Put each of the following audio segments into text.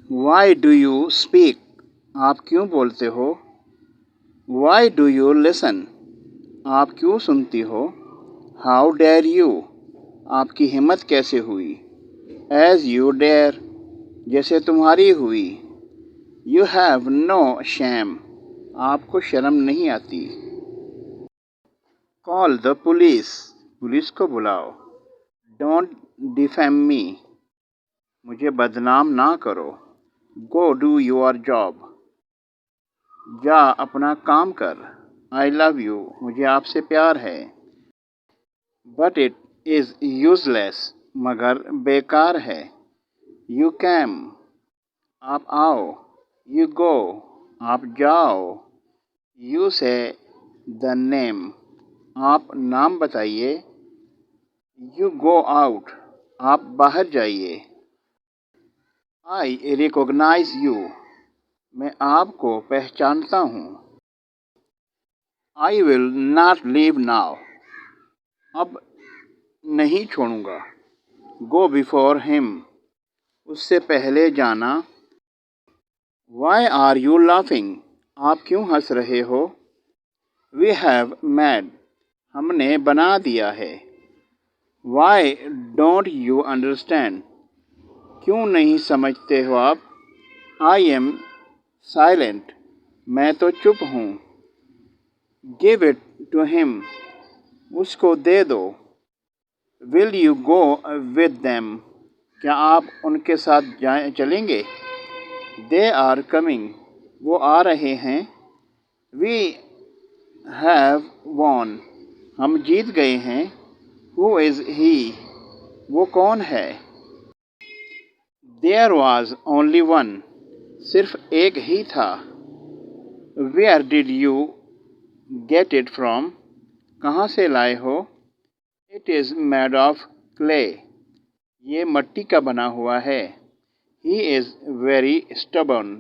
Y do you speak? आप क्यों बोलते हो? Why do you listen? आप क्यों सुनती हो? How dare you? आपकी हिम्मत कैसे हुई? एज यू डेयर, जैसे तुम्हारी हुई। यू हैव नो शैम, आपको शर्म नहीं आती। कॉल द पुलिस, पुलिस को बुलाओ। डोंट डिफेम मी, मुझे बदनाम ना करो। गो डू योर जॉब, जा अपना काम कर। आई लव यू, मुझे आपसे प्यार है। बट इट इज़ यूजलेस, मगर बेकार है। यू कैम, आप आओ। यू गो, आप जाओ। यू से द नेम, आप नाम बताइए। यू गो आउट, आप बाहर जाइए। आई रिकॉग्नाइज यू, मैं आपको पहचानता हूँ। I will not leave now, अब नहीं छोड़ूंगा। गो बिफोर हिम, उससे पहले जाना। Why are you laughing? आप क्यों हंस रहे हो? वी हैव मैड, हमने बना दिया है। Why don't you understand? क्यों नहीं समझते हो आप? आई एम साइलेंट, मैं तो चुप हूँ। गिव इट टू हिम, उसको दे दो। Will you go with them? क्या आप उनके साथ चलेंगे? दे आर कमिंग, वो आ रहे हैं। वी हैव वॉन, हम जीत गए हैं। हु इज़ ही? वो कौन है? देयर वॉज ओनली वन, सिर्फ एक ही था। Where did you get it from? कहाँ से लाए हो? It is made of clay, ये मट्टी का बना हुआ है। ही इज़ वेरी स्टबर्न,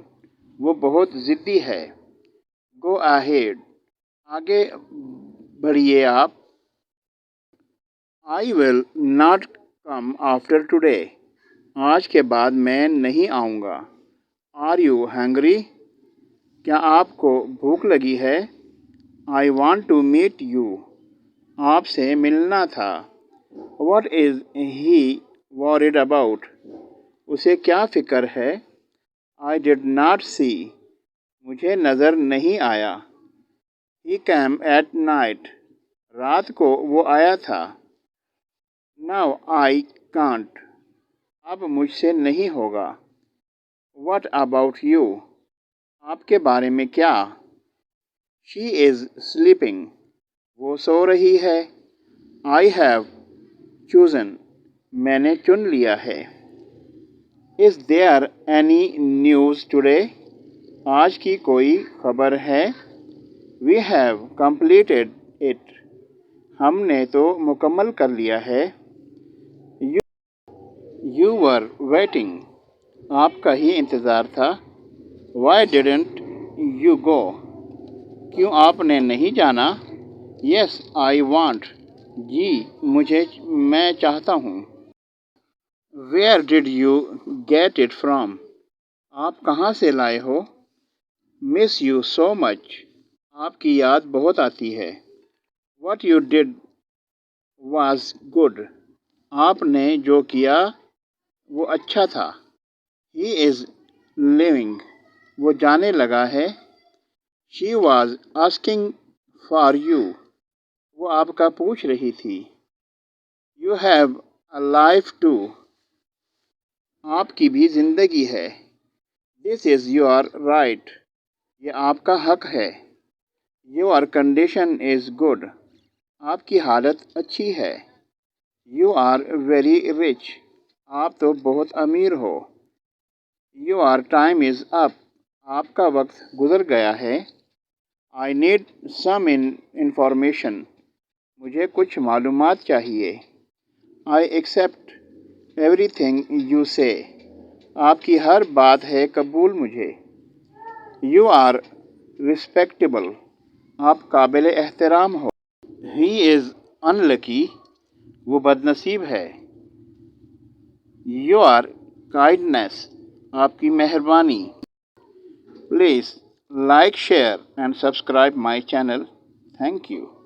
वो बहुत ज़िद्दी है। गो अहेड, आगे बढ़िए आप। I will not come after today, आज के बाद मैं नहीं आऊँगा। Are you hungry? क्या आपको भूख लगी है? I want to meet you, आपसे मिलना था। What is he worried about? उसे क्या फ़िक्र है? आई डिड नॉट सी, मुझे नज़र नहीं आया। ही कैम एट नाइट, रात को वो आया था। नाउ आई कांट, अब मुझसे नहीं होगा। What about you? आपके बारे में क्या? शी इज़ स्लीपिंग, वो सो रही है। आई हैव चूज़न, मैंने चुन लिया है। Is there any news today? आज की कोई खबर है? वी हैव कंप्लीटेड इट, हमने तो मुकम्मल कर लिया है। यू वर वेटिंग, आपका ही इंतज़ार था। Y didn't you go? क्यों आपने नहीं जाना? यस आई वांट, जी मैं चाहता हूँ। Where did you get it from? आप कहाँ से लाए हो? मिस यू सो मच, आपकी याद बहुत आती है। What you did was good, आपने जो किया वो अच्छा था। ही इज़ लिविंग, वो जाने लगा है। She was asking for you, वो आपका पूछ रही थी। You have a life too, आपकी भी ज़िंदगी है। दिस इज़ योर राइट, ये आपका हक है। योर कंडीशन इज़ गुड, आपकी हालत अच्छी है। यू आर वेरी रिच, आप तो बहुत अमीर हो। योर टाइम इज़ अप, आपका वक्त गुज़र गया है। आई नीड सम इंफॉर्मेशन, मुझे कुछ मालूमात चाहिए। आई एक्सेप्ट एवरीथिंग यू से, आपकी हर बात है कबूल मुझे। यू आर रिस्पेक्टेबल, आप काबिल एहतराम हो। ही इज़ अनलकी, वो बदनसीब है। यू आर काइंडनेस, आपकी मेहरबानी। Please like, share and subscribe my channel. Thank you.